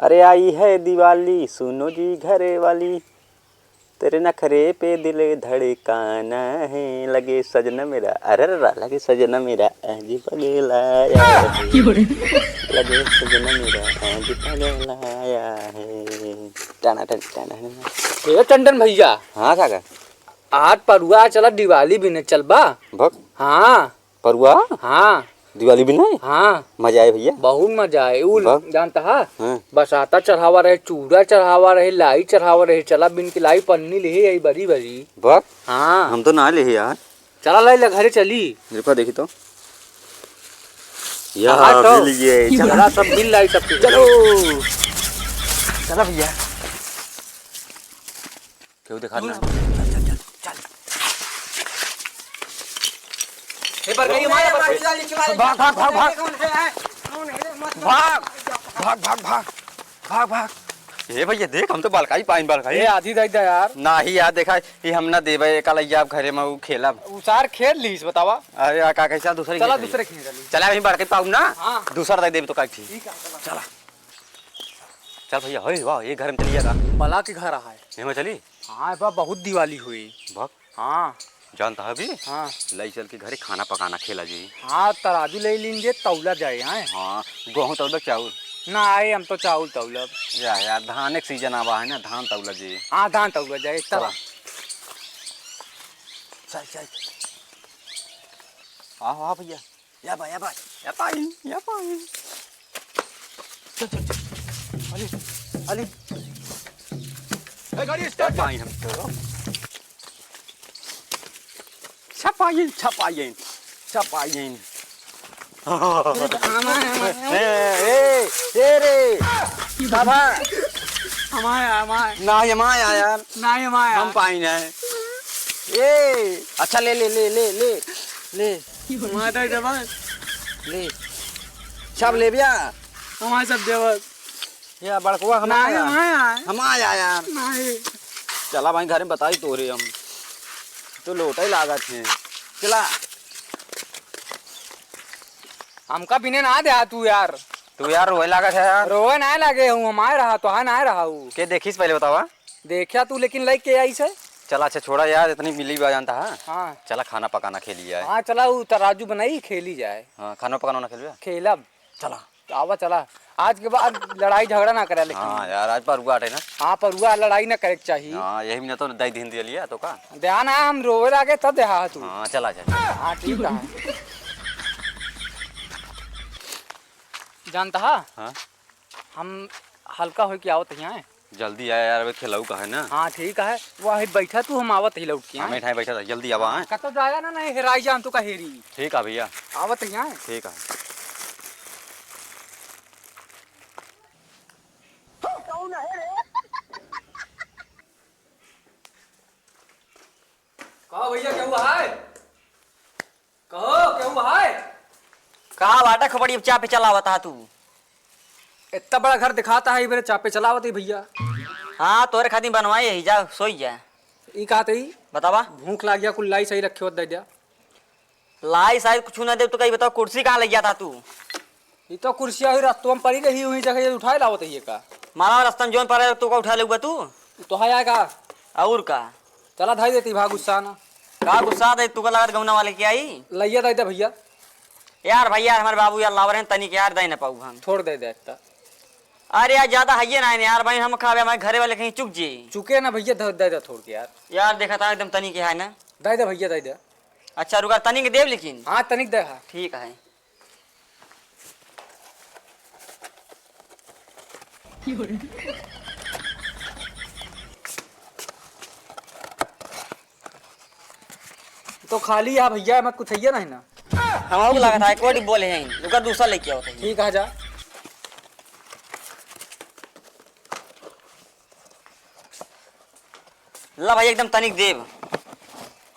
अरे आई है दिवाली सुनो जी घरे वाली, तेरे नखरे पे दिल धड़काना है, लगे सजना मेरा अरे लगे सजना मेरा आज पगलाया है, लगे सजना मेरा आज पगलाया है। टाना टाना टाना। ये टंडन भैया। हाँ काका। आज परुआ चला दिवाली भी न चल बा। भक हाँ परुआ। हाँ दिवाली भी नहीं। हाँ मजा आए भैया। बहुत मजा आए। जानता है हाँ। बसाता चढ़ावा रहे, चूड़ा चढ़ावा रहे, लाई चढ़ावा रहे। चला बिन की लाई पन्नी ले आई बड़ी बड़ी। भक हाँ हम तो ना ले यार। चला लाई ले घरे चली। देखो देखी तो हाँ, तो मिल गए। चला सब मिल लाई सब चलो चला भैया। क्यों दिखा ना। पर गई हमारे भाग भाग भाग भाग भाग भाग भाग भाग भाग भाग। ये भैया देख हम तो बालकाई पाइन बालकाई। ये आधी दई दे यार। नाही यार देखा ये हम ना देबे कलैया घरे में वो खेला उसार खेल लीस बतावा। अरे का कैसा दूसरे चला दूसरे खेल चला वहीं बालकाई पाऊ ना। हाँ। दूसरा दे देबे तो का ठीक। ठीक है चला चल भैया होय वाह ये घर में चलिएगा। बला के घर आए ये में चली। हाँ बा बहुत दिवाली हुई। भक हाँ जानता है अभी। हाँ लाई चल के घरे खाना पकाना खेला जी। हाँ तराजू ले लीजिए तौला जाए। हाँ गेहूं तौलक चाउर ना आए हम तो चावल तौलब। यार धान एक सीजन आवा है ना धान तौला जी। हाँ धान तौला जाए तब। चल चल आओ आओ भैया या भाई या भाई या भाई या भाई। चल चल चल अली अली गाड़ी स्टार्ट भाई हम तो छपाइन छपाइन छपाइन। ए रे बाबा हमारे ना ये माया यार ना हमारे हम पाइन है। ए अच्छा ले ले ले ले ले ले हमारे जवान ले सब ले बिया हमारे सब देवत या बड़कुआ हम आया हम आया यार। नहीं चला भाई घर में बताई तो रे हम तो लोटा ही लागत है। चला हमका बिने ना दे तू यार। तू यार रोए लागत है यार। रोए ना लगे हूँ हम आए रहा तो हाँ ना रहा हूँ। के देखिस पहले बतावा। देखा तू लेकिन लाइक के आई से। चला अच्छा छोड़ा यार इतनी मिली बा जानता है। हाँ चला खाना पकाना खेली जाए। हाँ चला वो तराजू बनाई खेली जाए। हाँ खाना पकाना ना खेलिए। खेलब चला आवा चला। आज के बाद लड़ाई झगड़ा ना करे लेकिन। हाँ यार आज पर हुआ है ना। हाँ पर हुआ लड़ाई ना करे चाहिए। हाँ यही में तो दई दिन दे लिया तो का ध्यान है हम रोवे लागे तब देखा तू। हाँ चला चल। हाँ ठीक है जानता है हाँ हम हल्का हो के आवत यहाँ। जल्दी आया यार अबे खिलाऊ का है ना। हाँ ठीक है वही बैठा तू हम आवत ही लौट के हमें ठाई बैठा था जल्दी आवा है। कतो जाएगा ना नहीं हेराई जा हम तो का हेरी। ठीक है भैया आवत यहाँ ठीक है। कहो भैया क्या हुआ है। कहो क्या हुआ है। कहा बाटा खबड़ी चा पे चला हुआ तू। इतना बड़ा घर दिखाता है मेरे चापे चलावत है भैया। हाँ तोरे खातिर बनवाई है जा सोई जा। ई कहते ही बतावा भूख लाग गया कुल लाई सही रखे हो दे दिया। लाई शायद कुछ ना दे तो कहीं बताओ कुर्सी कहाँ लग गया था तू। ये तो कुर्सियाँ हुई रास्तों में पड़ी रही हुई जगह उठाए लावत है ये का। मारा रास्ता में जोन पर तू का उठा लेगा तू तो है आएगा और का चला धाई देती भाग गुस्सा ना। का गुस्सा दे तू का लागत गौना वाले की आई लैया दे दे भैया। यार भैया हमारे बाबू यार लावर हैं तनिक यार दे ना पाऊ हम। छोड़ दे दे इतना। अरे यार ज्यादा है ना यार भाई हम खावे हमारे घरे वाले कहीं चुक जी। चुके ना भैया दे दे छोड़ के यार। यार देखा था एकदम तनिक है ना। दे दे भैया दे दे। अच्छा रुका तनिक देव लेकिन। हाँ तनिक दे हाँ ठीक है तो खाली है भैया मत कुछ है ना। हमारे लगा था कोई बोले हैं रुका दूसरा लेके आओ। ठीक है जा ला भाई एकदम तनिक देव।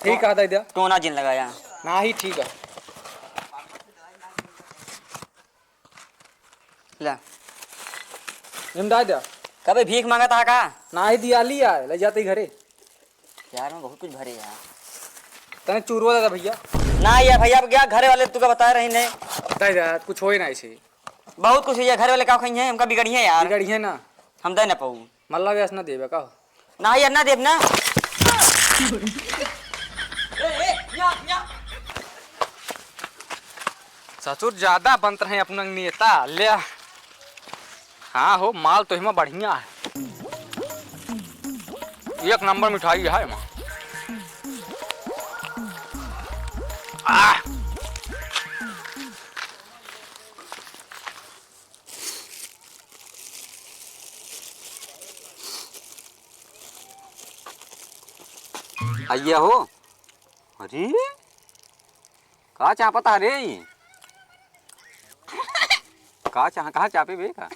ठीक है दे दे। टोना जिन लगाया ना ही ठीक है ला निमदा दे। कभी भीख मांगा था का ना ही दिया लिया ले जाते घरे। यार में बहुत कुछ भरे यार। तने चूरवा दे भैया। ना यार भैया क्या घरे वाले तू का बता रही नहीं। दे दे कुछ होए ना ऐसे। बहुत कुछ है घर वाले का खाई है हमका बिगड़ी है यार बिगड़िए ना हम दे ना पाऊ मल्ला व्यास ना देवे का ना यार ना देव ना ससुर ज्यादा बनत रहे अपना नेता ले हाँ हो माल तो हिमा बढ़िया है एक नंबर मिठाई है हिमा आइया हो अरे कहा चापता रे कहा चापे बे का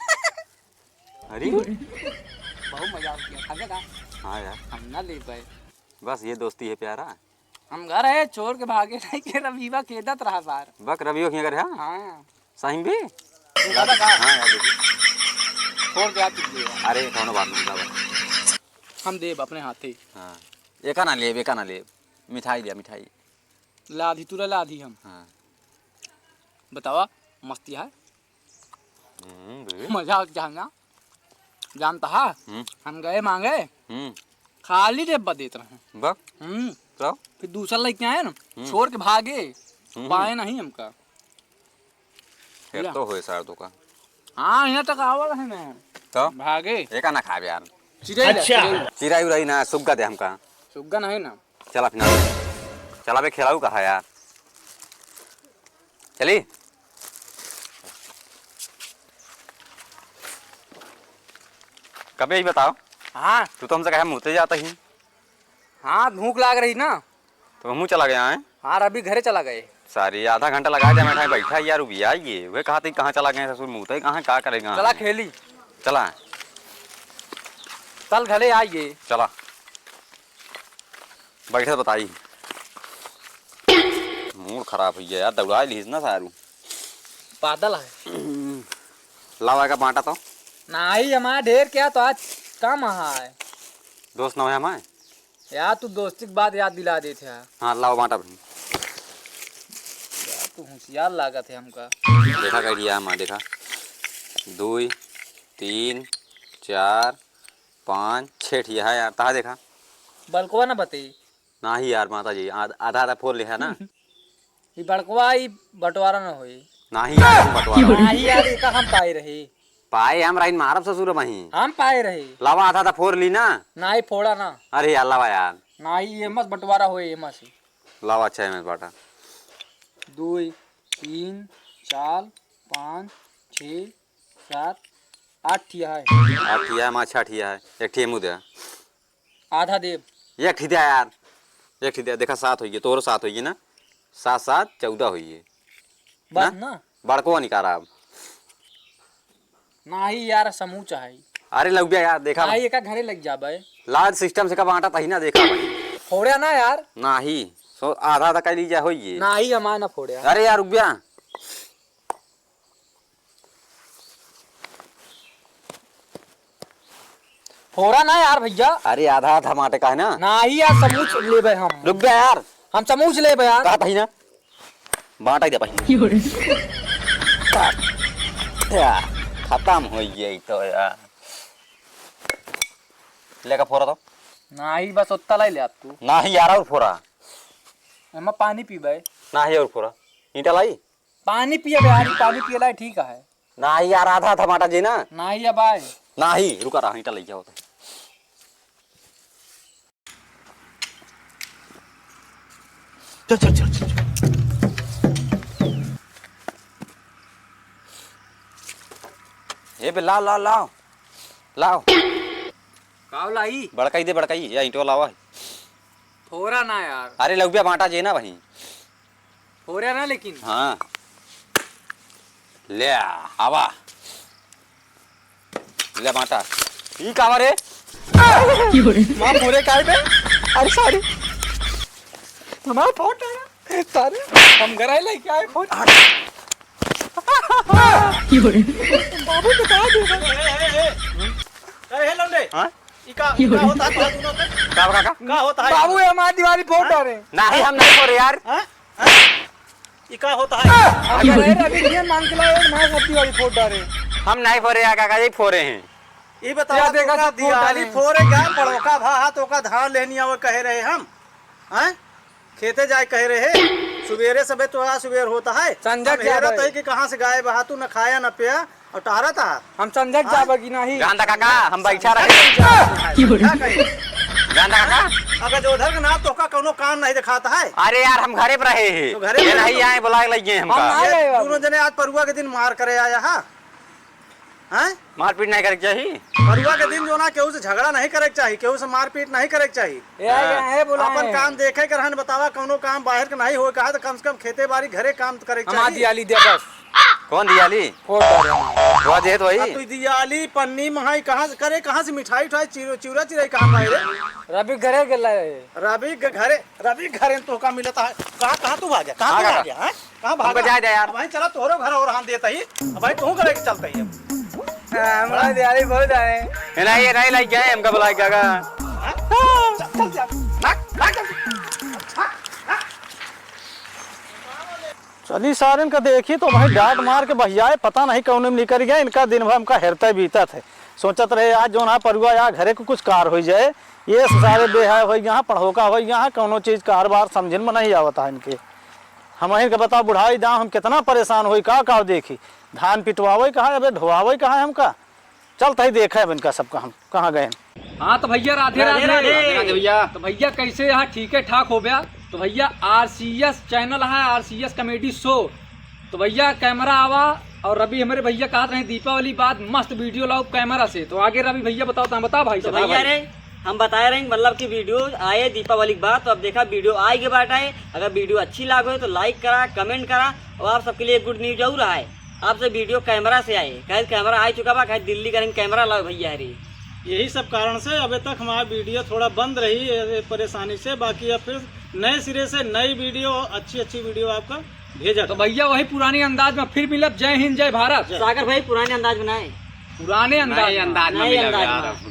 अरे बहुत मजा किया खाने का हाँ यार हम ना ले पाए बस ये दोस्ती है प्यारा हम घर है छोड़ के भागे नहीं के रविवा केदत रहा बार बक रवियो की अगर है हाँ सही भी दादा का हाँ यार देखिए। छोड़ के आप चुके अरे कौन बात नहीं बाबा हम देव अपने हाथे हाँ एक ना ले मिठाई दिया मिठाई लाधी तुरा लाधी हम हाँ बतावा मस्ती है बे। मजा जाना जानता है हम्म हम गए मांगे हम्म खाली डेब्बा देते रहे बक तो फिर दूसरा लेके आए ना छोड़ के भागे पाए नहीं हमका फिर तो होए सार तो का हाँ यहाँ तक आवा रहे ना तो भागे एक ना खावे यार अच्छा चिराई उराई ना सुग्गा दे हमका सुग्गा नहीं ना चला फिर चला बे खिलाऊ कहा यार चली कभी ही बताओ हाँ तू तो हमसे कहे मुँहते जाता ही हाँ भूख लाग रही ना तो मुँह चला गया है हाँ अभी घरे चला गए सारी आधा घंटा लगा दिया बैठा बैठा यार भैया ये वे कहा थी कहाँ चला गए ससुर मुँहते कहाँ क्या करेगा चला खेली चला कल घरे आइए चला बैठे बताई मूड खराब हुई है यार दौड़ा लीज ना सारू बादल है लावा का बांटा तो नहीं हमारा ढेर क्या तो आज कम है दोस्त ना है हमारे यार तू दोस्ती की बात याद दिला देते हैं हाँ लावा बांटा भाई यार तू होशियार लागत है हमका देखा कर दिया हमारा देखा 2 3 4 5 6 ठिया है यार तहा देखा बलकवा ना बते ना ही यार माता जी आधा आधा फोर लिखा ना ये बड़कवा ही बंटवारा ना होई ना ही यार बटवारा नहीं यार ये हम पाए रहे पाए हम राइन मारब ससुर वहीं हम पाए रहे लावा आधा आधा फोर ली ना ना ही फोड़ा ना अरे यार लावा यार ना ही ये मत बंटवारा होए ये मत लावा अच्छा है मैं बाटा 2 3 4 5 6 7 8 ठिया है 8 ठिया है माँ 6 ठिया है एक ठिया मुँह दे आधा देव एक ठिया यार एक ठिया देखा 7 होगी तोरो 7 होगी ना 7 7 14 होगी बस ना बड़को निकारा अब ना ही यार समूह चाहे अरे लग गया यार देखा ना ही एक घरे लग जाबे लाज सिस्टम से कब आटा तही ना देखा भाई फोड़िया ना यार ना ही सो आधा आधा कर लीजिए हो ये ना ही हमारा ना फोड़िया अरे यार रुक गया फोड़ा ना यार भैया अरे आधा आधा माटे का है ना ना ही यार समूह लेबे हम रुक गया यार हम समूह लेबे यार कहा तही ना बांटा ही दे भाई यार खत्म हो गई तो यार लेका फोरा तो ना ही बस उतना लाई ले तू ना ही यार और फोरा हम पानी पीबे ना ही और फोरा ईटा लाई पानी पिए यार पानी पिए लाई ठीक है ना ही यार आधा आधा माटा जी ना ना ही अब आए ना ही रुका रहा ईटा ले जाओ तो ये बे लाओ लाओ लाओ लाओ काव लाई बड़काई दे बड़काई या ईंटो लावा फोड़ा ना यार अरे लग बांटा जे ना भाई फोड़ा ना लेकिन हाँ ले आवा ले बांटा ई कावा रे मां पूरे काय पे अरे सॉरी हमारा फोट है सारे हम घर आए लेके आए फोट बाबू बता दे हे लौंडे हां का होता है दोनों का का होता है बाबू ये हमारी दीवारी फोट रहे नहीं हम नहीं करे यार हां ये का होता है? अगर रवि भैया मांग के लाए मैं सब दिवाली फोड़ डाले। हम नहीं फोरे या काका जी फोरे हैं। ये बताओ क्या देखा तो का सब फोड़ दिवाली डाले। फोरे क्या पड़ोका भा तो का धान लेनी आवे कहे रहे हम हैं खेते जाए कहे रहे सुबेरे सबे तो सुबेर होता है संजय हेरत जाबे। है कि कहाँ से गाय बहा तू न खाया न पिया और टहरा था हम संजय जाबे की नहीं। गांधा काका हम बैठा रहे। क्या कहे गांधा काका अगर जो उधर का ना तो का कोनो काम नहीं दिखाता है। अरे यार हम घरे पर रहे हैं। तो घरे ये पर नहीं आए बुला के लगे हम हमका। आ गए बाबू। दोनों जने आज परुआ के दिन मार करे आया है हैं मारपीट नहीं करे चाहिए। परुआ के दिन जो ना केहू से झगड़ा नहीं करे के चाहिए केहू से मारपीट नहीं करे के चाहिए। है बोला अपन काम देखे कर हन बतावा कोनो काम बाहर के नहीं हो कहा तो कम से कम खेते बाड़ी घरे काम करे के हमारा चाहिए। दिवाली दे बस कौन दियाली? फोड़ डाले। वो जेत वही। अब तू दियाली पन्नी महाई कहाँ से करे कहाँ से मिठाई उठाई चिरा चिराई कहाँ पाए रे रवि घरे के लाए। रवि घरे तो का मिलता है कहाँ तू भाग गया कहाँ हाँ, भाग गया हैं कहाँ भाग हमको जाए दे यार। भाई चला तोरो घर और हम देता ही भाई तू करे के चलता ही हमारा दिवाली बहुत आए। ये नहीं लग गए हमका बुला के काका। चल चल भाग चल चली सारन का देखी तो भाई डांट मार के बहियाए पता नहीं कौन में निकल गया इनका दिन भर हमका हेरते बीता थे सोचत रहे आज जो ना परुआ या घरे को कुछ कार हो जाए ये सारे बेहाय हो यहाँ पढ़ोका हो यहाँ कौनो चीज कारबार समझन में नहीं आवता है इनके। हम इनके बताओ बुढ़ाई दाम हम कितना परेशान हुई का देखी धान पिटवावे कहा अब ढोवावे कहा है हमका चलता ही देखा है इनका सबका हम कहाँ गए। हाँ तो भैया राधे राधे राधे भैया। तो भैया कैसे यहाँ ठीक है ठाक हो गया। तो भैया RCS चैनल है RCS कॉमेडी शो। तो भैया कैमरा आवा और रवि हमारे भैया कहा रहे दीपावली बाद मस्त वीडियो लाओ कैमरा से। तो आगे रवि भैया बताओ बताओ भाई तो साहब। भैया रे हम बता रहे हैं मतलब कि वीडियो आए दीपावली के बाद। तो अब देखा वीडियो आए के बाद आए अगर वीडियो अच्छी लागो तो लाइक करा कमेंट करा। और आप सबके लिए एक गुड न्यूज जरूर आए आपसे वीडियो कैमरा से आए कहे कैमरा आ चुका बा कहे दिल्ली करेंगे कैमरा लाओ भैया रे। यही सब कारण से अभी तक हमारा वीडियो थोड़ा बंद रही है परेशानी से बाकी अब फिर नए सिरे से नई वीडियो अच्छी वीडियो आपका भेजा तो भैया वही पुराने अंदाज में फिर मिलब। जय हिंद जय भारत। सागर भाई पुराने अंदाज बनाए पुराने अंदाज नए अंदाज में।